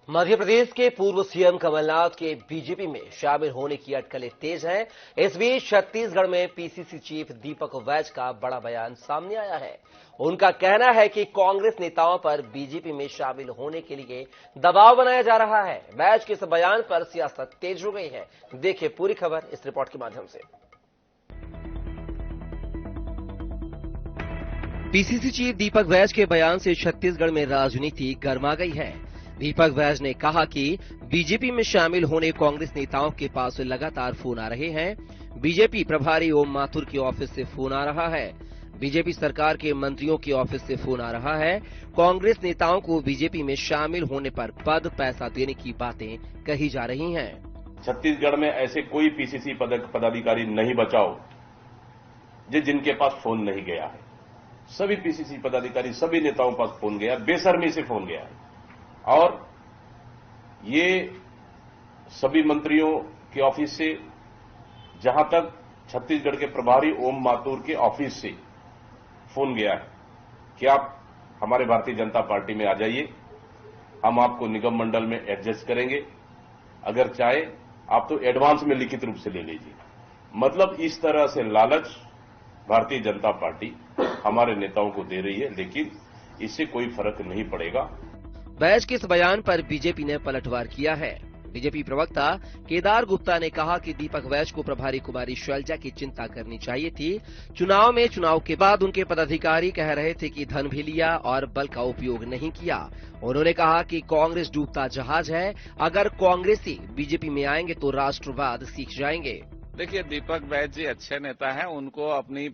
मध्य प्रदेश के पूर्व सीएम कमलनाथ के बीजेपी में शामिल होने की अटकलें तेज हैं। इस बीच छत्तीसगढ़ में पीसीसी चीफ दीपक वैज का बड़ा बयान सामने आया है। उनका कहना है कि कांग्रेस नेताओं पर बीजेपी में शामिल होने के लिए दबाव बनाया जा रहा है। वैज के इस बयान पर सियासत तेज हो गई है। देखिए पूरी खबर इस रिपोर्ट के माध्यम से। पीसीसी चीफ दीपक वैज के बयान से छत्तीसगढ़ में राजनीति गर्मा गई है। दीपक वैज ने कहा कि बीजेपी में शामिल होने कांग्रेस नेताओं के पास लगातार फोन आ रहे हैं। बीजेपी प्रभारी ओम माथुर के ऑफिस से फोन आ रहा है। बीजेपी सरकार के मंत्रियों के ऑफिस से फोन आ रहा है। कांग्रेस नेताओं को बीजेपी में शामिल होने पर पद पैसा देने की बातें कही जा रही हैं। छत्तीसगढ़ में ऐसे कोई पीसीसी पदाधिकारी नहीं बचाओ जिनके पास फोन नहीं गया है। सभी पीसीसी पदाधिकारी, सभी नेताओं के पास फोन गया, बेशर्मी से फोन गया है। और ये सभी मंत्रियों के ऑफिस से, जहां तक छत्तीसगढ़ के प्रभारी ओम माथुर के ऑफिस से फोन गया है कि आप हमारे भारतीय जनता पार्टी में आ जाइए, हम आपको निगम मंडल में एडजस्ट करेंगे, अगर चाहे आप तो एडवांस में लिखित रूप से ले लीजिए। मतलब इस तरह से लालच भारतीय जनता पार्टी हमारे नेताओं को दे रही है, लेकिन इससे कोई फर्क नहीं पड़ेगा। वैज के इस बयान पर बीजेपी ने पलटवार किया है। बीजेपी प्रवक्ता केदार गुप्ता ने कहा कि दीपक वैज को प्रभारी कुमारी शैलजा की चिंता करनी चाहिए थी। चुनाव के बाद उनके पदाधिकारी कह रहे थे कि धन भी लिया और बल का उपयोग नहीं किया। उन्होंने कहा कि कांग्रेस डूबता जहाज है, अगर कांग्रेसी बीजेपी में आएंगे तो राष्ट्रवाद सीख जाएंगे। देखिए, दीपक वैज जी अच्छे नेता हैं, उनको अपनी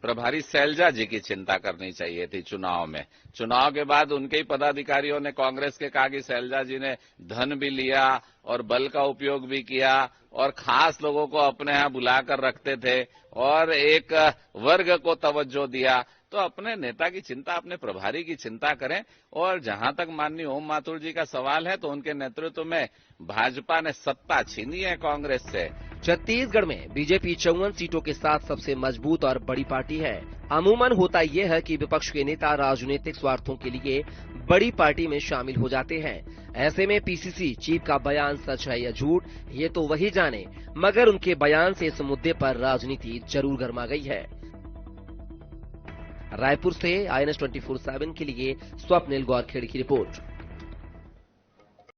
प्रभारी शैलजा जी की चिंता करनी चाहिए थी चुनाव में। चुनाव के बाद उनके ही पदाधिकारियों ने कांग्रेस के कहा कि शैलजा जी ने धन भी लिया और बल का उपयोग भी किया और खास लोगों को अपने यहां बुलाकर रखते थे और एक वर्ग को तवज्जो दिया। तो अपने नेता की चिंता, अपने प्रभारी की चिंता करें। और जहां तक माननीय ओम माथुर जी का सवाल है, तो उनके नेतृत्व में भाजपा ने सत्ता छीनी है कांग्रेस से। छत्तीसगढ़ में बीजेपी 54 सीटों के साथ सबसे मजबूत और बड़ी पार्टी है। अमूमन होता यह है कि विपक्ष के नेता राजनीतिक स्वार्थों के लिए बड़ी पार्टी में शामिल हो जाते हैं। ऐसे में पीसीसी चीफ का बयान सच है या झूठ, ये तो वही जाने, मगर उनके बयान से इस मुद्दे पर राजनीति जरूर गर्मा गई है। रायपुर से INS 24/7 के लिए स्वप्निल गौरखेड़ की रिपोर्ट।